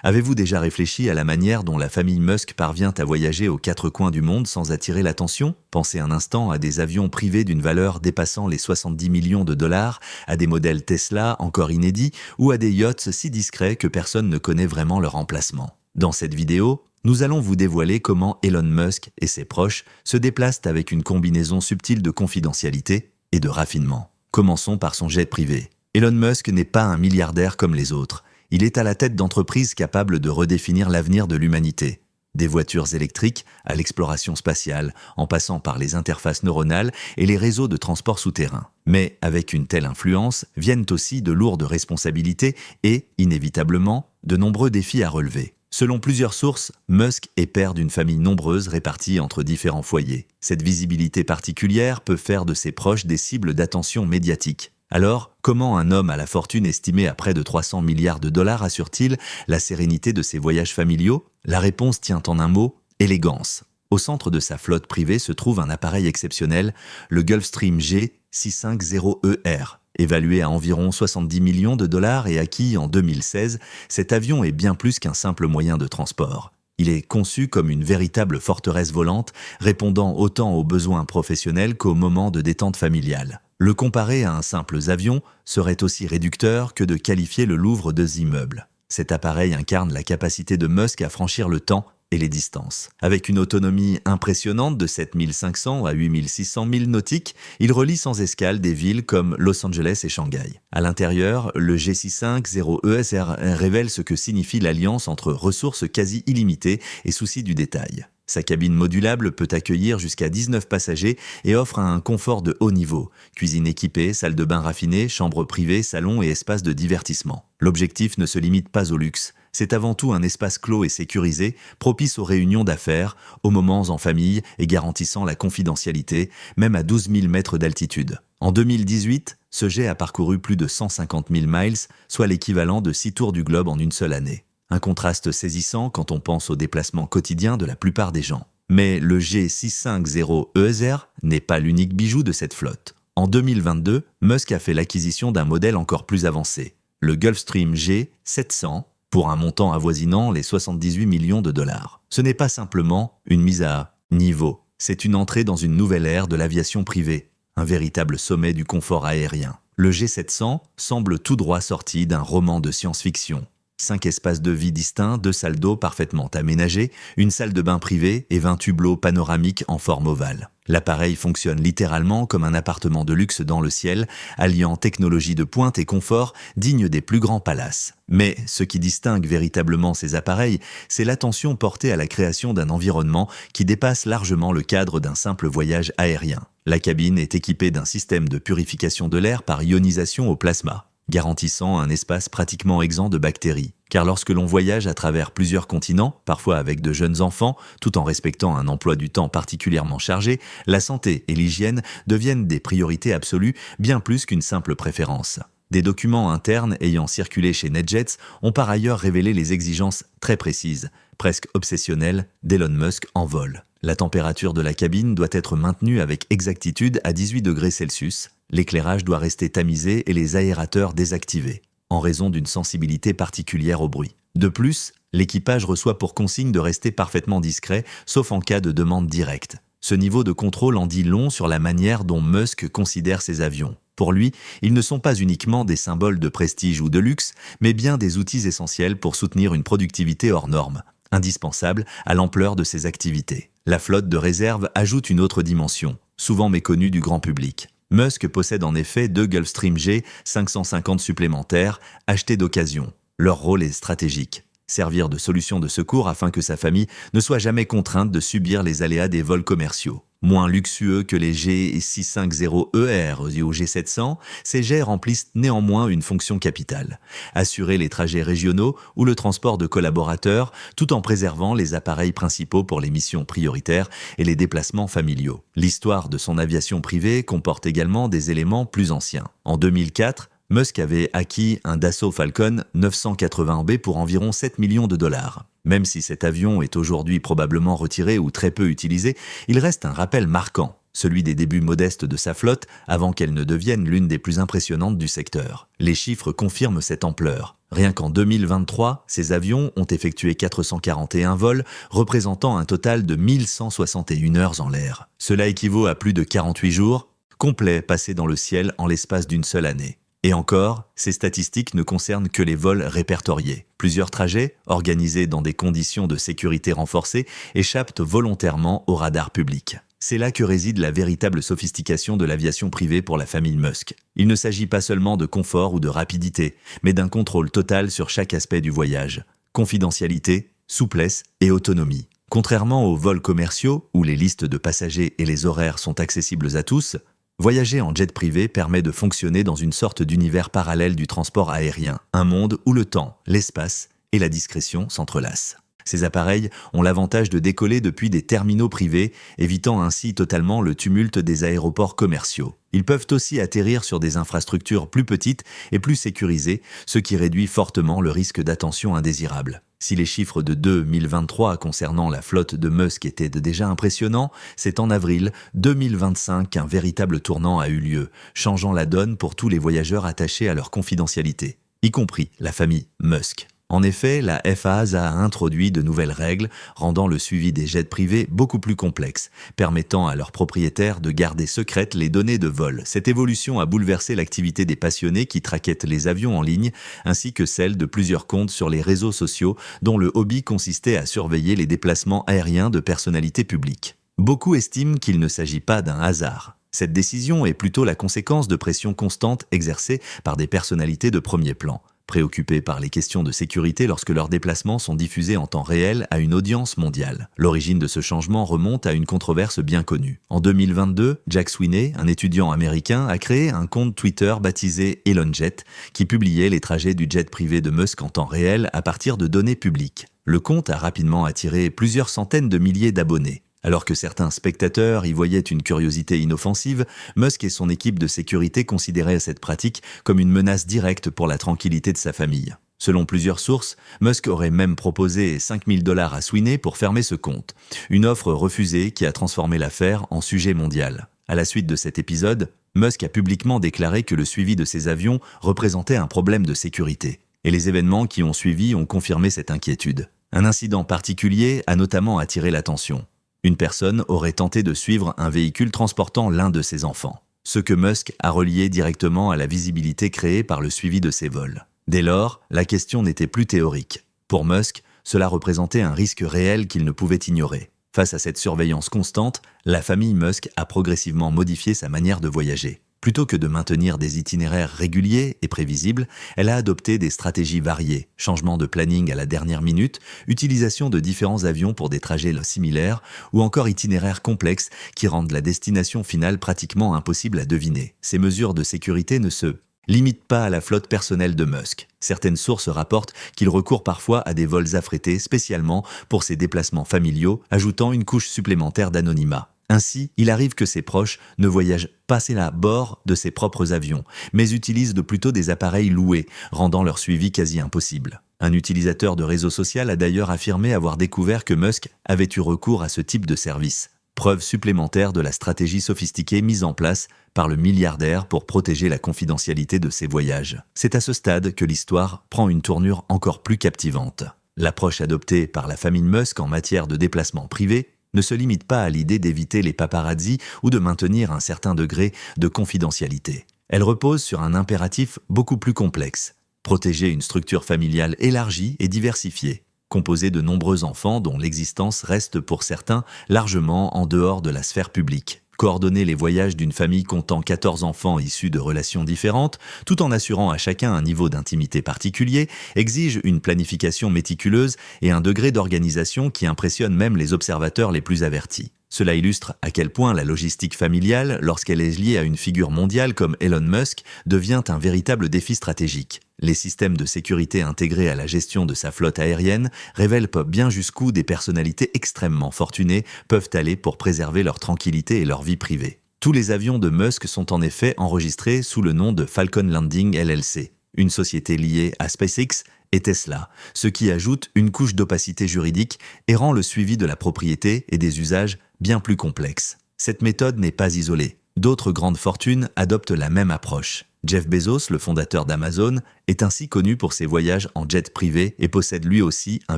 Avez-vous déjà réfléchi à la manière dont la famille Musk parvient à voyager aux quatre coins du monde sans attirer l'attention? Pensez un instant à des avions privés d'une valeur dépassant les 70 millions de dollars, à des modèles Tesla encore inédits ou à des yachts si discrets que personne ne connaît vraiment leur emplacement. Dans cette vidéo, nous allons vous dévoiler comment Elon Musk et ses proches se déplacent avec une combinaison subtile de confidentialité et de raffinement. Commençons par son jet privé. Elon Musk n'est pas un milliardaire comme les autres. Il est à la tête d'entreprises capables de redéfinir l'avenir de l'humanité. Des voitures électriques à l'exploration spatiale, en passant par les interfaces neuronales et les réseaux de transport souterrain. Mais avec une telle influence viennent aussi de lourdes responsabilités et, inévitablement, de nombreux défis à relever. Selon plusieurs sources, Musk est père d'une famille nombreuse répartie entre différents foyers. Cette visibilité particulière peut faire de ses proches des cibles d'attention médiatique. Alors, comment un homme à la fortune estimée à près de 300 milliards de dollars assure-t-il la sérénité de ses voyages familiaux? La réponse tient en un mot, élégance. Au centre de sa flotte privée se trouve un appareil exceptionnel, le Gulfstream G650ER. Évalué à environ 70 millions de dollars et acquis en 2016, cet avion est bien plus qu'un simple moyen de transport. Il est conçu comme une véritable forteresse volante, répondant autant aux besoins professionnels qu'aux moments de détente familiale. Le comparer à un simple avion serait aussi réducteur que de qualifier le Louvre de immeuble. Cet appareil incarne la capacité de Musk à franchir le temps et les distances. Avec une autonomie impressionnante de 7500 à 8600 milles nautiques, il relie sans escale des villes comme Los Angeles et Shanghai. À l'intérieur, le G650ESR révèle ce que signifie l'alliance entre ressources quasi illimitées et souci du détail. Sa cabine modulable peut accueillir jusqu'à 19 passagers et offre un confort de haut niveau. Cuisine équipée, salle de bain raffinée, chambre privée, salon et espace de divertissement. L'objectif ne se limite pas au luxe. C'est avant tout un espace clos et sécurisé, propice aux réunions d'affaires, aux moments en famille et garantissant la confidentialité, même à 12 000 mètres d'altitude. En 2018, ce jet a parcouru plus de 150 000 miles, soit l'équivalent de 6 tours du globe en une seule année. Un contraste saisissant quand on pense au déplacement quotidien de la plupart des gens. Mais le G650ESR n'est pas l'unique bijou de cette flotte. En 2022, Musk a fait l'acquisition d'un modèle encore plus avancé, le Gulfstream G700, pour un montant avoisinant les 78 millions de dollars. Ce n'est pas simplement une mise à niveau, c'est une entrée dans une nouvelle ère de l'aviation privée, un véritable sommet du confort aérien. Le G700 semble tout droit sorti d'un roman de science-fiction. 5 espaces de vie distincts, 2 salles d'eau parfaitement aménagées, une salle de bain privée et 20 hublots panoramiques en forme ovale. L'appareil fonctionne littéralement comme un appartement de luxe dans le ciel, alliant technologie de pointe et confort digne des plus grands palaces. Mais ce qui distingue véritablement ces appareils, c'est l'attention portée à la création d'un environnement qui dépasse largement le cadre d'un simple voyage aérien. La cabine est équipée d'un système de purification de l'air par ionisation au plasma, garantissant un espace pratiquement exempt de bactéries. Car lorsque l'on voyage à travers plusieurs continents, parfois avec de jeunes enfants, tout en respectant un emploi du temps particulièrement chargé, la santé et l'hygiène deviennent des priorités absolues, bien plus qu'une simple préférence. Des documents internes ayant circulé chez NetJets ont par ailleurs révélé les exigences très précises, presque obsessionnelles, d'Elon Musk en vol. La température de la cabine doit être maintenue avec exactitude à 18 degrés Celsius. L'éclairage doit rester tamisé et les aérateurs désactivés, en raison d'une sensibilité particulière au bruit. De plus, l'équipage reçoit pour consigne de rester parfaitement discret, sauf en cas de demande directe. Ce niveau de contrôle en dit long sur la manière dont Musk considère ses avions. Pour lui, ils ne sont pas uniquement des symboles de prestige ou de luxe, mais bien des outils essentiels pour soutenir une productivité hors norme, indispensable à l'ampleur de ses activités. La flotte de réserve ajoute une autre dimension, souvent méconnue du grand public. Musk possède en effet 2 Gulfstream G550 supplémentaires, achetés d'occasion. Leur rôle est stratégique. Servir de solution de secours afin que sa famille ne soit jamais contrainte de subir les aléas des vols commerciaux. Moins luxueux que les G650ER ou G700, ces jets remplissent néanmoins une fonction capitale. Assurer les trajets régionaux ou le transport de collaborateurs, tout en préservant les appareils principaux pour les missions prioritaires et les déplacements familiaux. L'histoire de son aviation privée comporte également des éléments plus anciens. En 2004, Musk avait acquis un Dassault Falcon 980B pour environ 7 millions de dollars. Même si cet avion est aujourd'hui probablement retiré ou très peu utilisé, il reste un rappel marquant. celui des débuts modestes de sa flotte avant qu'elle ne devienne l'une des plus impressionnantes du secteur. Les chiffres confirment cette ampleur. Rien qu'en 2023, ces avions ont effectué 441 vols, représentant un total de 1161 heures en l'air. Cela équivaut à plus de 48 jours complets passés dans le ciel en l'espace d'une seule année. Et encore, ces statistiques ne concernent que les vols répertoriés. Plusieurs trajets, organisés dans des conditions de sécurité renforcées, échappent volontairement au radar public. C'est là que réside la véritable sophistication de l'aviation privée pour la famille Musk. Il ne s'agit pas seulement de confort ou de rapidité, mais d'un contrôle total sur chaque aspect du voyage. Confidentialité, souplesse et autonomie. Contrairement aux vols commerciaux, où les listes de passagers et les horaires sont accessibles à tous, voyager en jet privé permet de fonctionner dans une sorte d'univers parallèle du transport aérien, un monde où le temps, l'espace et la discrétion s'entrelacent. Ces appareils ont l'avantage de décoller depuis des terminaux privés, évitant ainsi totalement le tumulte des aéroports commerciaux. Ils peuvent aussi atterrir sur des infrastructures plus petites et plus sécurisées, ce qui réduit fortement le risque d'attention indésirable. Si les chiffres de 2023 concernant la flotte de Musk étaient déjà impressionnants, c'est en avril 2025 qu'un véritable tournant a eu lieu, changeant la donne pour tous les voyageurs attachés à leur confidentialité, y compris la famille Musk. En effet, la FAA a introduit de nouvelles règles, rendant le suivi des jets privés beaucoup plus complexe, permettant à leurs propriétaires de garder secrètes les données de vol. Cette évolution a bouleversé l'activité des passionnés qui traquettent les avions en ligne, ainsi que celle de plusieurs comptes sur les réseaux sociaux, dont le hobby consistait à surveiller les déplacements aériens de personnalités publiques. Beaucoup estiment qu'il ne s'agit pas d'un hasard. Cette décision est plutôt la conséquence de pressions constantes exercées par des personnalités de premier plan, préoccupés par les questions de sécurité lorsque leurs déplacements sont diffusés en temps réel à une audience mondiale. L'origine de ce changement remonte à une controverse bien connue. En 2022, Jack Sweeney, un étudiant américain, a créé un compte Twitter baptisé ElonJet, qui publiait les trajets du jet privé de Musk en temps réel à partir de données publiques. Le compte a rapidement attiré plusieurs centaines de milliers d'abonnés. Alors que certains spectateurs y voyaient une curiosité inoffensive, Musk et son équipe de sécurité considéraient cette pratique comme une menace directe pour la tranquillité de sa famille. Selon plusieurs sources, Musk aurait même proposé 5 000 $ à Sweeney pour fermer ce compte, une offre refusée qui a transformé l'affaire en sujet mondial. À la suite de cet épisode, Musk a publiquement déclaré que le suivi de ses avions représentait un problème de sécurité. Et les événements qui ont suivi ont confirmé cette inquiétude. Un incident particulier a notamment attiré l'attention. Une personne aurait tenté de suivre un véhicule transportant l'un de ses enfants, ce que Musk a relié directement à la visibilité créée par le suivi de ses vols. Dès lors, la question n'était plus théorique. Pour Musk, cela représentait un risque réel qu'il ne pouvait ignorer. Face à cette surveillance constante, la famille Musk a progressivement modifié sa manière de voyager. Plutôt que de maintenir des itinéraires réguliers et prévisibles, elle a adopté des stratégies variées, changement de planning à la dernière minute, utilisation de différents avions pour des trajets similaires ou encore itinéraires complexes qui rendent la destination finale pratiquement impossible à deviner. Ces mesures de sécurité ne se limitent pas à la flotte personnelle de Musk. Certaines sources rapportent qu'il recourt parfois à des vols affrétés spécialement pour ses déplacements familiaux, ajoutant une couche supplémentaire d'anonymat. Ainsi, il arrive que ses proches ne voyagent pas à bord de ses propres avions, mais utilisent plutôt des appareils loués, rendant leur suivi quasi impossible. Un utilisateur de réseau social a d'ailleurs affirmé avoir découvert que Musk avait eu recours à ce type de service. Preuve supplémentaire de la stratégie sophistiquée mise en place par le milliardaire pour protéger la confidentialité de ses voyages. C'est à ce stade que l'histoire prend une tournure encore plus captivante. L'approche adoptée par la famille Musk en matière de déplacement privé ne se limite pas à l'idée d'éviter les paparazzis ou de maintenir un certain degré de confidentialité. Elle repose sur un impératif beaucoup plus complexe: protéger une structure familiale élargie et diversifiée, composée de nombreux enfants dont l'existence reste pour certains largement en dehors de la sphère publique. Coordonner les voyages d'une famille comptant 14 enfants issus de relations différentes, tout en assurant à chacun un niveau d'intimité particulier, exige une planification méticuleuse et un degré d'organisation qui impressionne même les observateurs les plus avertis. Cela illustre à quel point la logistique familiale, lorsqu'elle est liée à une figure mondiale comme Elon Musk, devient un véritable défi stratégique. Les systèmes de sécurité intégrés à la gestion de sa flotte aérienne révèlent bien jusqu'où des personnalités extrêmement fortunées peuvent aller pour préserver leur tranquillité et leur vie privée. Tous les avions de Musk sont en effet enregistrés sous le nom de Falcon Landing LLC, une société liée à SpaceX et Tesla, ce qui ajoute une couche d'opacité juridique et rend le suivi de la propriété et des usages bien plus complexe. Cette méthode n'est pas isolée. D'autres grandes fortunes adoptent la même approche. Jeff Bezos, le fondateur d'Amazon, est ainsi connu pour ses voyages en jet privé et possède lui aussi un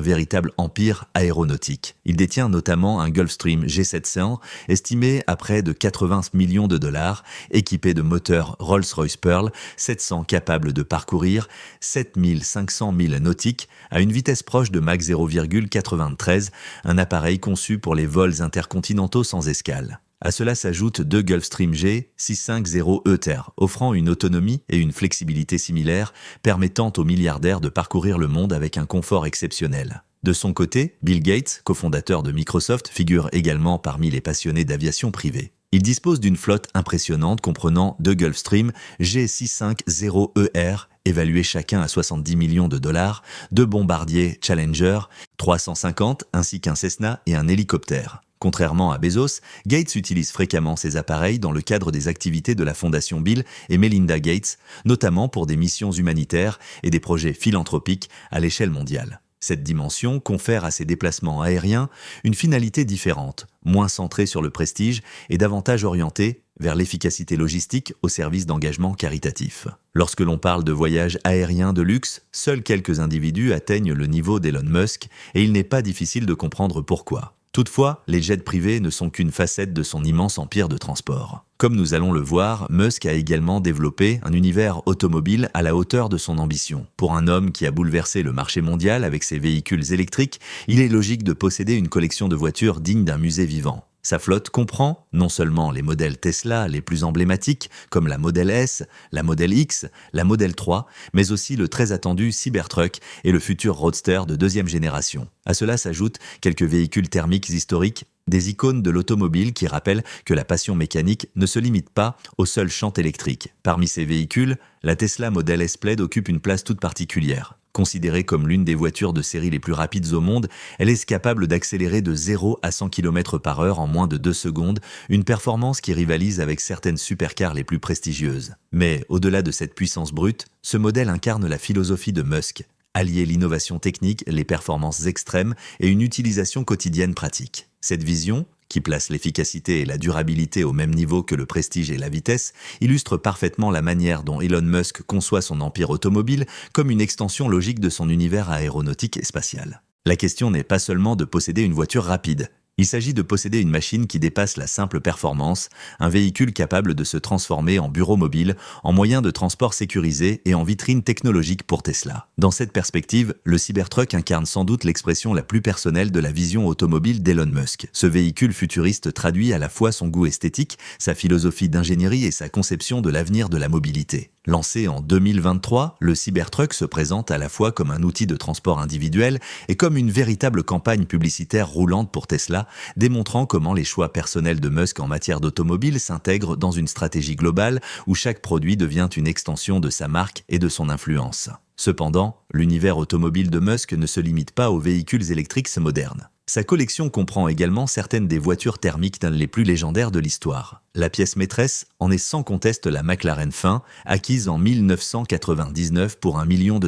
véritable empire aéronautique. Il détient notamment un Gulfstream G700 estimé à près de 80 millions de dollars, équipé de moteurs Rolls-Royce Pearl 700 capables de parcourir 7500 milles nautiques à une vitesse proche de Mach 0,93, un appareil conçu pour les vols intercontinentaux sans escale. À cela s'ajoutent deux Gulfstream G650ETR, offrant une autonomie et une flexibilité similaires, permettant aux milliardaires de parcourir le monde avec un confort exceptionnel. De son côté, Bill Gates, cofondateur de Microsoft, figure également parmi les passionnés d'aviation privée. Il dispose d'une flotte impressionnante comprenant deux Gulfstream G550ER, évalués chacun à 70 millions de dollars, deux bombardiers Challenger 350 ainsi qu'un Cessna et un hélicoptère. Contrairement à Bezos, Gates utilise fréquemment ces appareils dans le cadre des activités de la fondation Bill et Melinda Gates, notamment pour des missions humanitaires et des projets philanthropiques à l'échelle mondiale. Cette dimension confère à ces déplacements aériens une finalité différente, moins centrée sur le prestige et davantage orientée vers l'efficacité logistique au service d'engagements caritatifs. Lorsque l'on parle de voyages aériens de luxe, seuls quelques individus atteignent le niveau d'Elon Musk et il n'est pas difficile de comprendre pourquoi. Toutefois, les jets privés ne sont qu'une facette de son immense empire de transport. Comme nous allons le voir, Musk a également développé un univers automobile à la hauteur de son ambition. Pour un homme qui a bouleversé le marché mondial avec ses véhicules électriques, il est logique de posséder une collection de voitures digne d'un musée vivant. Sa flotte comprend non seulement les modèles Tesla les plus emblématiques, comme la Model S, la Model X, la Model 3, mais aussi le très attendu Cybertruck et le futur Roadster de deuxième génération. À cela s'ajoutent quelques véhicules thermiques historiques, des icônes de l'automobile qui rappellent que la passion mécanique ne se limite pas au seul chant électrique. Parmi ces véhicules, la Tesla Model S Plaid occupe une place toute particulière. Considérée comme l'une des voitures de série les plus rapides au monde, elle est capable d'accélérer de 0 à 100 km/h en moins de 2 secondes, une performance qui rivalise avec certaines supercars les plus prestigieuses. Mais au-delà de cette puissance brute, ce modèle incarne la philosophie de Musk, allier l'innovation technique, les performances extrêmes et une utilisation quotidienne pratique. Cette vision, qui place l'efficacité et la durabilité au même niveau que le prestige et la vitesse, illustre parfaitement la manière dont Elon Musk conçoit son empire automobile comme une extension logique de son univers aéronautique et spatial. La question n'est pas seulement de posséder une voiture rapide. Il s'agit de posséder une machine qui dépasse la simple performance, un véhicule capable de se transformer en bureau mobile, en moyen de transport sécurisé et en vitrine technologique pour Tesla. Dans cette perspective, le Cybertruck incarne sans doute l'expression la plus personnelle de la vision automobile d'Elon Musk. Ce véhicule futuriste traduit à la fois son goût esthétique, sa philosophie d'ingénierie et sa conception de l'avenir de la mobilité. Lancé en 2023, le Cybertruck se présente à la fois comme un outil de transport individuel et comme une véritable campagne publicitaire roulante pour Tesla, démontrant comment les choix personnels de Musk en matière d'automobile s'intègrent dans une stratégie globale où chaque produit devient une extension de sa marque et de son influence. Cependant, l'univers automobile de Musk ne se limite pas aux véhicules électriques modernes. Sa collection comprend également certaines des voitures thermiques les plus légendaires de l'histoire. La pièce maîtresse en est sans conteste la McLaren F1, acquise en 1999 pour $1 million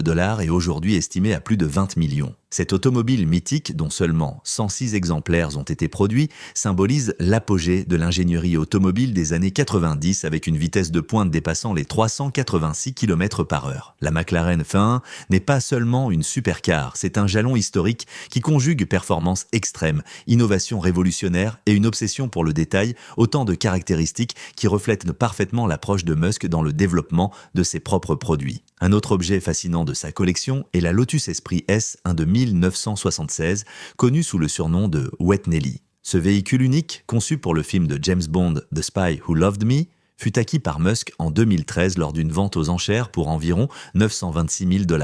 et aujourd'hui estimée à plus de 20 millions. Cette automobile mythique, dont seulement 106 exemplaires ont été produits, symbolise l'apogée de l'ingénierie automobile des années 90 avec une vitesse de pointe dépassant les 386 km/h. La McLaren F1 n'est pas seulement une supercar, c'est un jalon historique qui conjugue performance extrême, innovation révolutionnaire et une obsession pour le détail, autant de caractéristiques qui reflètent parfaitement l'approche de Musk dans le développement de ses propres produits. Un autre objet fascinant de sa collection est la Lotus Esprit S, un de 1976, connu sous le surnom de Wet Nelly. Ce véhicule unique, conçu pour le film de James Bond The Spy Who Loved Me, fut acquis par Musk en 2013 lors d'une vente aux enchères pour environ $926 000.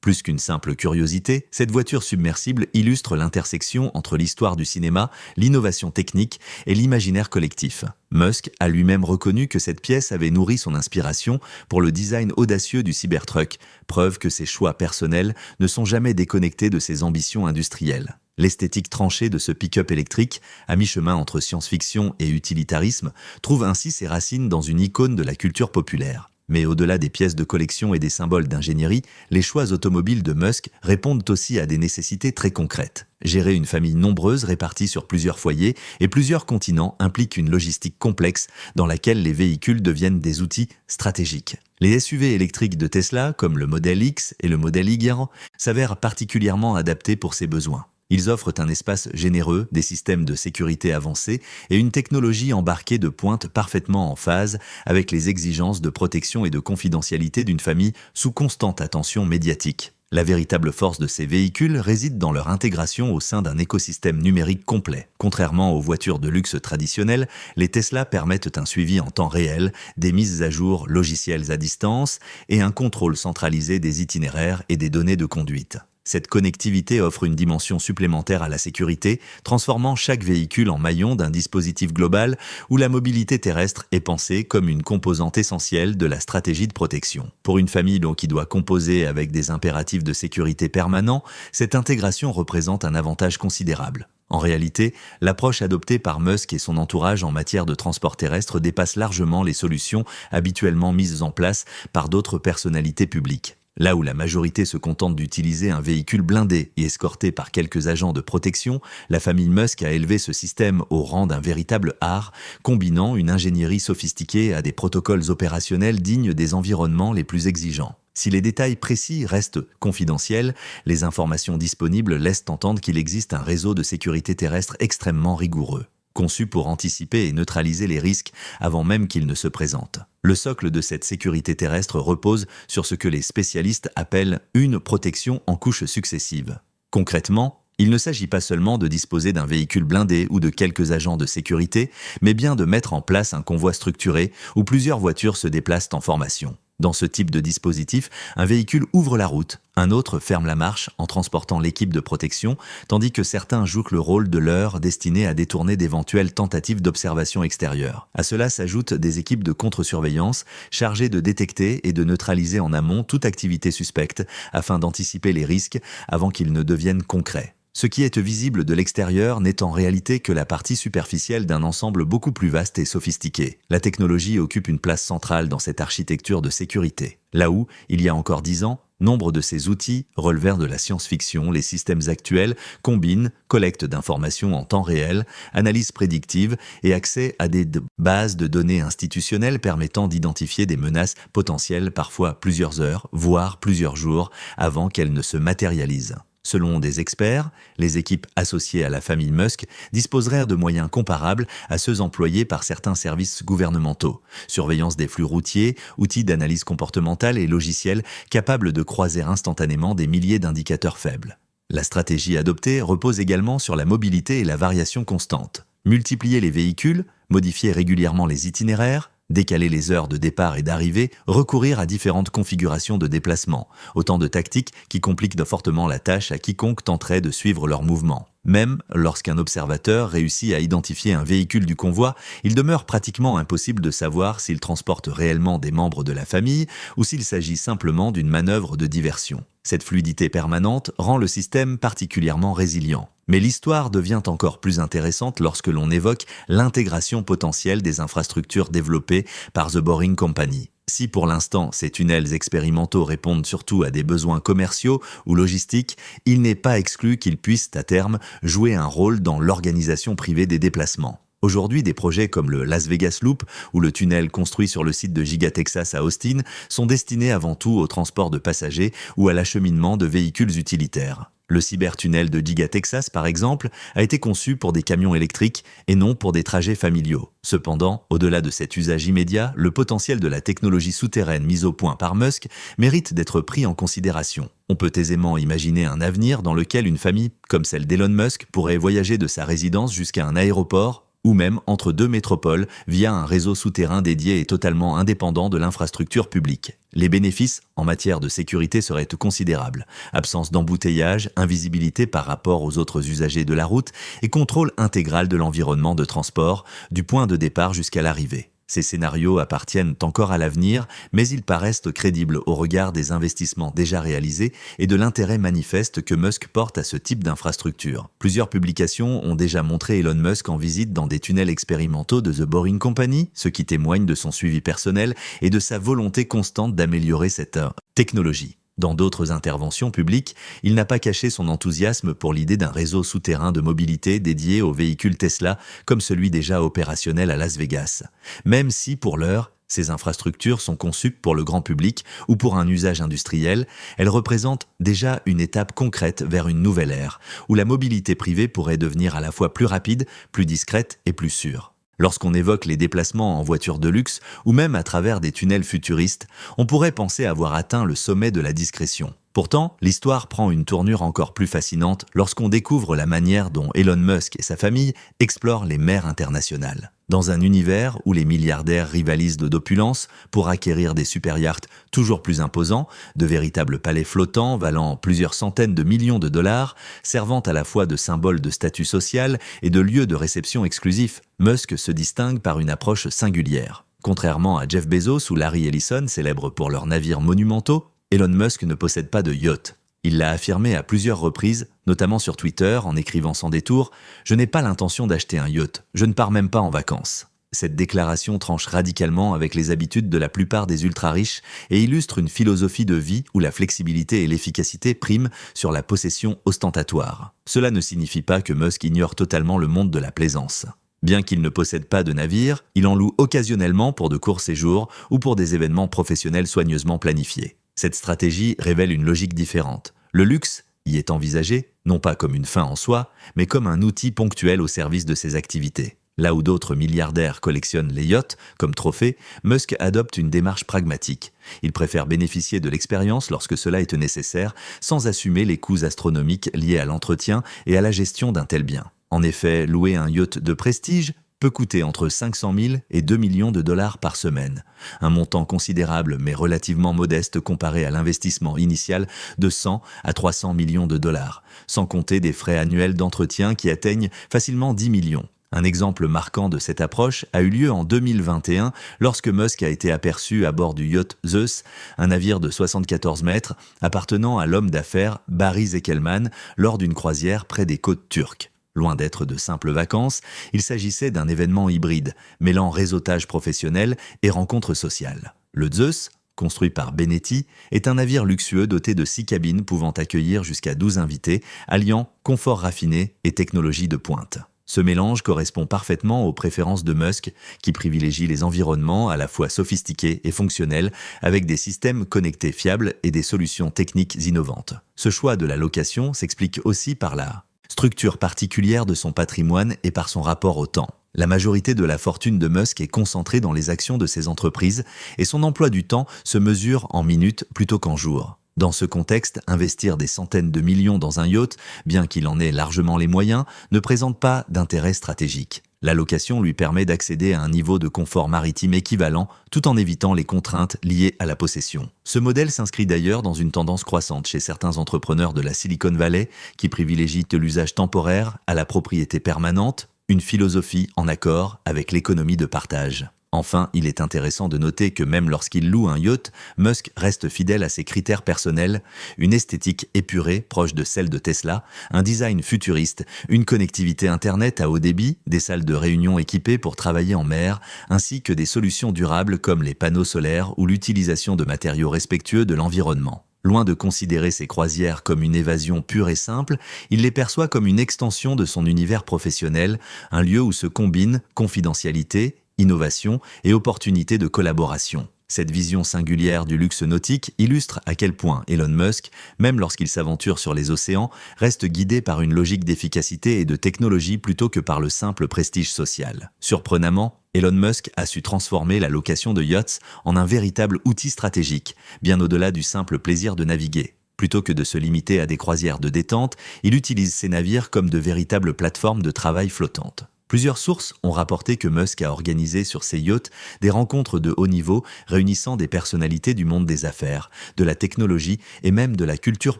Plus qu'une simple curiosité, cette voiture submersible illustre l'intersection entre l'histoire du cinéma, l'innovation technique et l'imaginaire collectif. Musk a lui-même reconnu que cette pièce avait nourri son inspiration pour le design audacieux du Cybertruck, preuve que ses choix personnels ne sont jamais déconnectés de ses ambitions industrielles. L'esthétique tranchée de ce pick-up électrique, à mi-chemin entre science-fiction et utilitarisme, trouve ainsi ses racines dans une icône de la culture populaire. Mais au-delà des pièces de collection et des symboles d'ingénierie, les choix automobiles de Musk répondent aussi à des nécessités très concrètes. Gérer une famille nombreuse répartie sur plusieurs foyers et plusieurs continents implique une logistique complexe dans laquelle les véhicules deviennent des outils stratégiques. Les SUV électriques de Tesla, comme le modèle X et le modèle Y, s'avèrent particulièrement adaptés pour ces besoins. Ils offrent un espace généreux, des systèmes de sécurité avancés et une technologie embarquée de pointe parfaitement en phase avec les exigences de protection et de confidentialité d'une famille sous constante attention médiatique. La véritable force de ces véhicules réside dans leur intégration au sein d'un écosystème numérique complet. Contrairement aux voitures de luxe traditionnelles, les Tesla permettent un suivi en temps réel, des mises à jour logicielles à distance et un contrôle centralisé des itinéraires et des données de conduite. Cette connectivité offre une dimension supplémentaire à la sécurité, transformant chaque véhicule en maillon d'un dispositif global où la mobilité terrestre est pensée comme une composante essentielle de la stratégie de protection. Pour une famille qui doit composer avec des impératifs de sécurité permanents, cette intégration représente un avantage considérable. En réalité, l'approche adoptée par Musk et son entourage en matière de transport terrestre dépasse largement les solutions habituellement mises en place par d'autres personnalités publiques. Là où la majorité se contente d'utiliser un véhicule blindé et escorté par quelques agents de protection, la famille Musk a élevé ce système au rang d'un véritable art, combinant une ingénierie sophistiquée à des protocoles opérationnels dignes des environnements les plus exigeants. Si les détails précis restent confidentiels, les informations disponibles laissent entendre qu'il existe un réseau de sécurité terrestre extrêmement rigoureux, conçu pour anticiper et neutraliser les risques avant même qu'ils ne se présentent. Le socle de cette sécurité terrestre repose sur ce que les spécialistes appellent une protection en couches successives. Concrètement, il ne s'agit pas seulement de disposer d'un véhicule blindé ou de quelques agents de sécurité, mais bien de mettre en place un convoi structuré où plusieurs voitures se déplacent en formation. Dans ce type de dispositif, un véhicule ouvre la route, un autre ferme la marche en transportant l'équipe de protection, tandis que certains jouent le rôle de leurre destiné à détourner d'éventuelles tentatives d'observation extérieure. À cela s'ajoutent des équipes de contre-surveillance chargées de détecter et de neutraliser en amont toute activité suspecte afin d'anticiper les risques avant qu'ils ne deviennent concrets. Ce qui est visible de l'extérieur n'est en réalité que la partie superficielle d'un ensemble beaucoup plus vaste et sophistiqué. La technologie occupe une place centrale dans cette architecture de sécurité. Là où, il y a encore 10 ans, nombre de ces outils relevèrent de la science-fiction, les systèmes actuels combinent collecte d'informations en temps réel, analyse prédictive et accès à des bases de données institutionnelles permettant d'identifier des menaces potentielles parfois plusieurs heures, voire plusieurs jours, avant qu'elles ne se matérialisent. Selon des experts, les équipes associées à la famille Musk disposeraient de moyens comparables à ceux employés par certains services gouvernementaux, surveillance des flux routiers, outils d'analyse comportementale et logiciels capables de croiser instantanément des milliers d'indicateurs faibles. La stratégie adoptée repose également sur la mobilité et la variation constante. Multiplier les véhicules, modifier régulièrement les itinéraires, décaler les heures de départ et d'arrivée, recourir à différentes configurations de déplacement, autant de tactiques qui compliquent fortement la tâche à quiconque tenterait de suivre leurs mouvements. Même lorsqu'un observateur réussit à identifier un véhicule du convoi, il demeure pratiquement impossible de savoir s'il transporte réellement des membres de la famille ou s'il s'agit simplement d'une manœuvre de diversion. Cette fluidité permanente rend le système particulièrement résilient. Mais l'histoire devient encore plus intéressante lorsque l'on évoque l'intégration potentielle des infrastructures développées par The Boring Company. Si pour l'instant ces tunnels expérimentaux répondent surtout à des besoins commerciaux ou logistiques, il n'est pas exclu qu'ils puissent à terme jouer un rôle dans l'organisation privée des déplacements. Aujourd'hui, des projets comme le Las Vegas Loop ou le tunnel construit sur le site de Giga Texas à Austin sont destinés avant tout au transport de passagers ou à l'acheminement de véhicules utilitaires. Le cybertunnel de Giga Texas, par exemple, a été conçu pour des camions électriques et non pour des trajets familiaux. Cependant, au-delà de cet usage immédiat, le potentiel de la technologie souterraine mise au point par Musk mérite d'être pris en considération. On peut aisément imaginer un avenir dans lequel une famille comme celle d'Elon Musk pourrait voyager de sa résidence jusqu'à un aéroport ou même entre deux métropoles via un réseau souterrain dédié et totalement indépendant de l'infrastructure publique. Les bénéfices en matière de sécurité seraient considérables. Absence d'embouteillage, invisibilité par rapport aux autres usagers de la route et contrôle intégral de l'environnement de transport, du point de départ jusqu'à l'arrivée. Ces scénarios appartiennent encore à l'avenir, mais ils paraissent crédibles au regard des investissements déjà réalisés et de l'intérêt manifeste que Musk porte à ce type d'infrastructure. Plusieurs publications ont déjà montré Elon Musk en visite dans des tunnels expérimentaux de The Boring Company, ce qui témoigne de son suivi personnel et de sa volonté constante d'améliorer cette technologie. Dans d'autres interventions publiques, il n'a pas caché son enthousiasme pour l'idée d'un réseau souterrain de mobilité dédié aux véhicules Tesla, comme celui déjà opérationnel à Las Vegas. Même si, pour l'heure, ces infrastructures sont conçues pour le grand public ou pour un usage industriel, elles représentent déjà une étape concrète vers une nouvelle ère, où la mobilité privée pourrait devenir à la fois plus rapide, plus discrète et plus sûre. Lorsqu'on évoque les déplacements en voiture de luxe ou même à travers des tunnels futuristes, on pourrait penser avoir atteint le sommet de la discrétion. Pourtant, l'histoire prend une tournure encore plus fascinante lorsqu'on découvre la manière dont Elon Musk et sa famille explorent les mers internationales. Dans un univers où les milliardaires rivalisent d'opulence pour acquérir des super-yachts toujours plus imposants, de véritables palais flottants valant plusieurs centaines de millions de dollars, servant à la fois de symbole de statut social et de lieu de réception exclusif, Musk se distingue par une approche singulière. Contrairement à Jeff Bezos ou Larry Ellison, célèbres pour leurs navires monumentaux, Elon Musk ne possède pas de yacht. Il l'a affirmé à plusieurs reprises, notamment sur Twitter, en écrivant sans détour « Je n'ai pas l'intention d'acheter un yacht, je ne pars même pas en vacances ». Cette déclaration tranche radicalement avec les habitudes de la plupart des ultra-riches et illustre une philosophie de vie où la flexibilité et l'efficacité priment sur la possession ostentatoire. Cela ne signifie pas que Musk ignore totalement le monde de la plaisance. Bien qu'il ne possède pas de navire, il en loue occasionnellement pour de courts séjours ou pour des événements professionnels soigneusement planifiés. Cette stratégie révèle une logique différente. Le luxe y est envisagé, non pas comme une fin en soi, mais comme un outil ponctuel au service de ses activités. Là où d'autres milliardaires collectionnent les yachts comme trophées, Musk adopte une démarche pragmatique. Il préfère bénéficier de l'expérience lorsque cela est nécessaire, sans assumer les coûts astronomiques liés à l'entretien et à la gestion d'un tel bien. En effet, louer un yacht de prestige peut coûter entre 500 000 et 2 millions de dollars par semaine. Un montant considérable mais relativement modeste comparé à l'investissement initial de 100 à 300 millions de dollars, sans compter des frais annuels d'entretien qui atteignent facilement 10 millions. Un exemple marquant de cette approche a eu lieu en 2021 lorsque Musk a été aperçu à bord du yacht Zeus, un navire de 74 mètres appartenant à l'homme d'affaires Barry Zekelman lors d'une croisière près des côtes turques. Loin d'être de simples vacances, il s'agissait d'un événement hybride, mêlant réseautage professionnel et rencontres sociales. Le Zeus, construit par Benetti, est un navire luxueux doté de 6 cabines pouvant accueillir jusqu'à 12 invités, alliant confort raffiné et technologie de pointe. Ce mélange correspond parfaitement aux préférences de Musk, qui privilégie les environnements à la fois sophistiqués et fonctionnels, avec des systèmes connectés fiables et des solutions techniques innovantes. Ce choix de la location s'explique aussi par la structure particulière de son patrimoine et par son rapport au temps. La majorité de la fortune de Musk est concentrée dans les actions de ses entreprises et son emploi du temps se mesure en minutes plutôt qu'en jours. Dans ce contexte, investir des centaines de millions dans un yacht, bien qu'il en ait largement les moyens, ne présente pas d'intérêt stratégique. La location lui permet d'accéder à un niveau de confort maritime équivalent tout en évitant les contraintes liées à la possession. Ce modèle s'inscrit d'ailleurs dans une tendance croissante chez certains entrepreneurs de la Silicon Valley qui privilégient l'usage temporaire à la propriété permanente, une philosophie en accord avec l'économie de partage. Enfin, il est intéressant de noter que même lorsqu'il loue un yacht, Musk reste fidèle à ses critères personnels, une esthétique épurée proche de celle de Tesla, un design futuriste, une connectivité Internet à haut débit, des salles de réunion équipées pour travailler en mer, ainsi que des solutions durables comme les panneaux solaires ou l'utilisation de matériaux respectueux de l'environnement. Loin de considérer ses croisières comme une évasion pure et simple, il les perçoit comme une extension de son univers professionnel, un lieu où se combinent confidentialité, innovation et opportunités de collaboration. Cette vision singulière du luxe nautique illustre à quel point Elon Musk, même lorsqu'il s'aventure sur les océans, reste guidé par une logique d'efficacité et de technologie plutôt que par le simple prestige social. Surprenamment, Elon Musk a su transformer la location de yachts en un véritable outil stratégique, bien au-delà du simple plaisir de naviguer. Plutôt que de se limiter à des croisières de détente, il utilise ces navires comme de véritables plateformes de travail flottantes. Plusieurs sources ont rapporté que Musk a organisé sur ses yachts des rencontres de haut niveau réunissant des personnalités du monde des affaires, de la technologie et même de la culture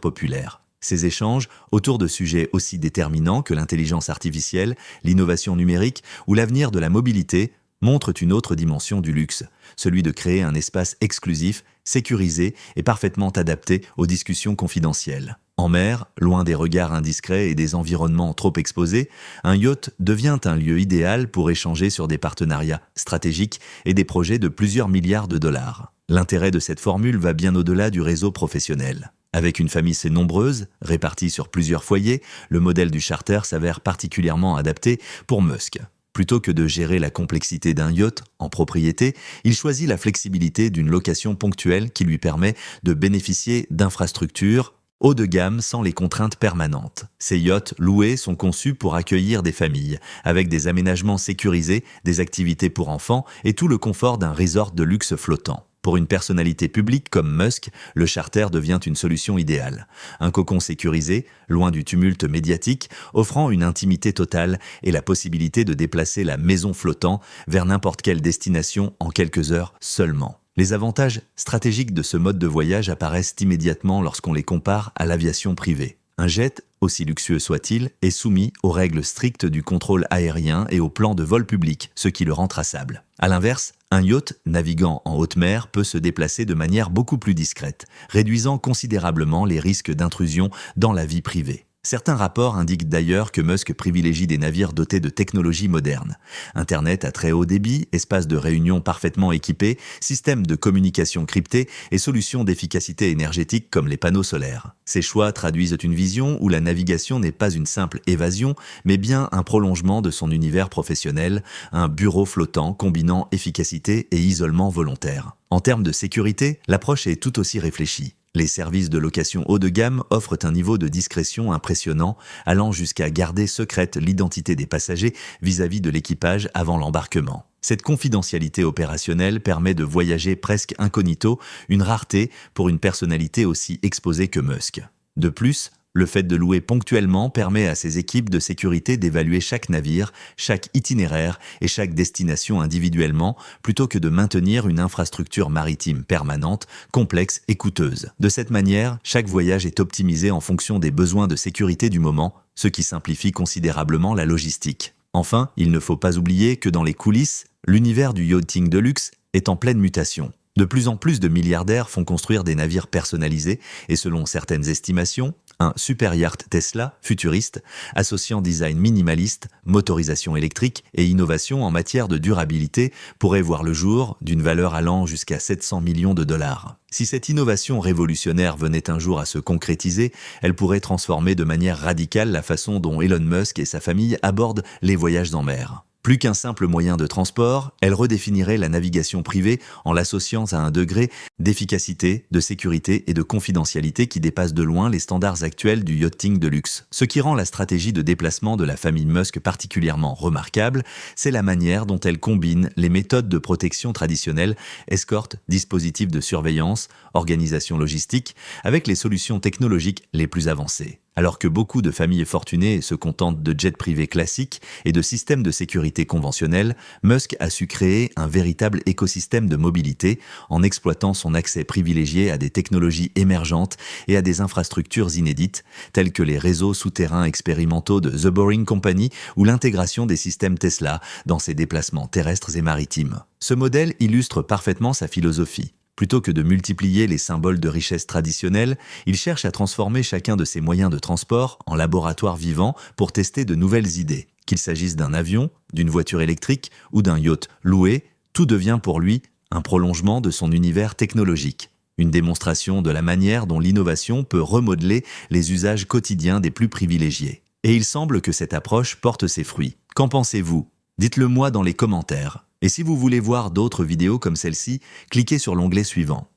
populaire. Ces échanges, autour de sujets aussi déterminants que l'intelligence artificielle, l'innovation numérique ou l'avenir de la mobilité, montrent une autre dimension du luxe, celui de créer un espace exclusif, sécurisé et parfaitement adapté aux discussions confidentielles. En mer, loin des regards indiscrets et des environnements trop exposés, un yacht devient un lieu idéal pour échanger sur des partenariats stratégiques et des projets de plusieurs milliards de dollars. L'intérêt de cette formule va bien au-delà du réseau professionnel. Avec une famille si nombreuse, répartie sur plusieurs foyers, le modèle du charter s'avère particulièrement adapté pour Musk. Plutôt que de gérer la complexité d'un yacht en propriété, il choisit la flexibilité d'une location ponctuelle qui lui permet de bénéficier d'infrastructures haut de gamme sans les contraintes permanentes. Ces yachts loués sont conçus pour accueillir des familles, avec des aménagements sécurisés, des activités pour enfants et tout le confort d'un resort de luxe flottant. Pour une personnalité publique comme Musk, le charter devient une solution idéale. Un cocon sécurisé, loin du tumulte médiatique, offrant une intimité totale et la possibilité de déplacer la maison flottant vers n'importe quelle destination en quelques heures seulement. Les avantages stratégiques de ce mode de voyage apparaissent immédiatement lorsqu'on les compare à l'aviation privée. Un jet, aussi luxueux soit-il, est soumis aux règles strictes du contrôle aérien et au plan de vol public, ce qui le rend traçable. A l'inverse, un yacht naviguant en haute mer peut se déplacer de manière beaucoup plus discrète, réduisant considérablement les risques d'intrusion dans la vie privée. Certains rapports indiquent d'ailleurs que Musk privilégie des navires dotés de technologies modernes. Internet à très haut débit, espaces de réunion parfaitement équipés, systèmes de communication cryptés et solutions d'efficacité énergétique comme les panneaux solaires. Ces choix traduisent une vision où la navigation n'est pas une simple évasion, mais bien un prolongement de son univers professionnel, un bureau flottant combinant efficacité et isolement volontaire. En termes de sécurité, l'approche est tout aussi réfléchie. Les services de location haut de gamme offrent un niveau de discrétion impressionnant, allant jusqu'à garder secrète l'identité des passagers vis-à-vis de l'équipage avant l'embarquement. Cette confidentialité opérationnelle permet de voyager presque incognito, une rareté pour une personnalité aussi exposée que Musk. De plus, le fait de louer ponctuellement permet à ses équipes de sécurité d'évaluer chaque navire, chaque itinéraire et chaque destination individuellement, plutôt que de maintenir une infrastructure maritime permanente, complexe et coûteuse. De cette manière, chaque voyage est optimisé en fonction des besoins de sécurité du moment, ce qui simplifie considérablement la logistique. Enfin, il ne faut pas oublier que dans les coulisses, l'univers du yachting de luxe est en pleine mutation. De plus en plus de milliardaires font construire des navires personnalisés et selon certaines estimations, un super yacht Tesla, futuriste, associant design minimaliste, motorisation électrique et innovation en matière de durabilité pourrait voir le jour d'une valeur allant jusqu'à 700 millions de dollars. Si cette innovation révolutionnaire venait un jour à se concrétiser, elle pourrait transformer de manière radicale la façon dont Elon Musk et sa famille abordent les voyages en mer. Plus qu'un simple moyen de transport, elle redéfinirait la navigation privée en l'associant à un degré d'efficacité, de sécurité et de confidentialité qui dépasse de loin les standards actuels du yachting de luxe. Ce qui rend la stratégie de déplacement de la famille Musk particulièrement remarquable, c'est la manière dont elle combine les méthodes de protection traditionnelles, escorte, dispositifs de surveillance, organisation logistique, avec les solutions technologiques les plus avancées. Alors que beaucoup de familles fortunées se contentent de jets privés classiques et de systèmes de sécurité conventionnels, Musk a su créer un véritable écosystème de mobilité en exploitant son accès privilégié à des technologies émergentes et à des infrastructures inédites, telles que les réseaux souterrains expérimentaux de The Boring Company ou l'intégration des systèmes Tesla dans ses déplacements terrestres et maritimes. Ce modèle illustre parfaitement sa philosophie. Plutôt que de multiplier les symboles de richesse traditionnels, il cherche à transformer chacun de ses moyens de transport en laboratoire vivant pour tester de nouvelles idées. Qu'il s'agisse d'un avion, d'une voiture électrique ou d'un yacht loué, tout devient pour lui un prolongement de son univers technologique. Une démonstration de la manière dont l'innovation peut remodeler les usages quotidiens des plus privilégiés. Et il semble que cette approche porte ses fruits. Qu'en pensez-vous ? Dites-le moi dans les commentaires. Et si vous voulez voir d'autres vidéos comme celle-ci, cliquez sur l'onglet suivant.